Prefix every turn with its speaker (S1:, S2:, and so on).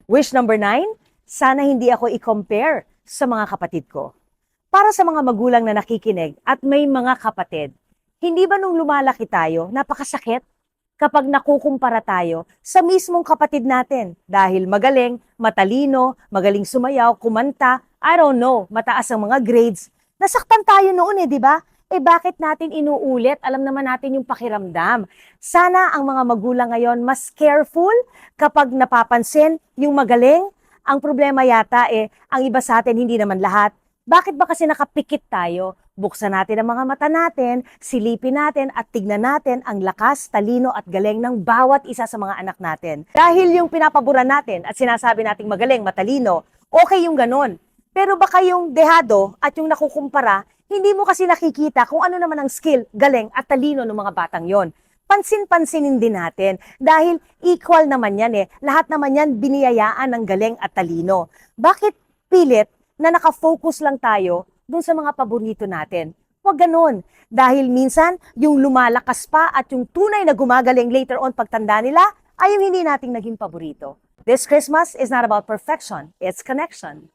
S1: Wish number 9, sana hindi ako i-compare sa mga kapatid ko. Para sa mga magulang na nakikinig at may mga kapatid, hindi ba nung lumalaki tayo, napakasakit kapag nakukumpara tayo sa mismong kapatid natin dahil magaling, matalino, magaling sumayaw, kumanta, I don't know, mataas ang mga grades. Nasaktan tayo noon di ba? Bakit natin inuulit? Alam naman natin yung pakiramdam. Sana ang mga magulang ngayon mas careful kapag napapansin yung magaling. Ang problema yata ang iba sa atin, hindi naman lahat. Bakit ba kasi nakapikit tayo? Buksan natin ang mga mata natin, silipin natin at tignan natin ang lakas, talino at galing ng bawat isa sa mga anak natin. Dahil yung pinapabura natin at sinasabi nating magaling, matalino, okay yung ganon. Pero baka yung dehado at yung nakukumpara, hindi mo kasi nakikita kung ano naman ang skill, galing at talino ng mga batang yon. Pansin-pansinin din natin dahil equal naman yan Lahat naman yan biniyayaan ng galing at talino. Bakit pilit na nakafocus lang tayo dun sa mga paborito natin? Huwag ganun. Dahil minsan, yung lumalakas pa at yung tunay na gumagaling later on pagtanda nila, ay yung hindi nating naging paborito. This Christmas is not about perfection, it's connection.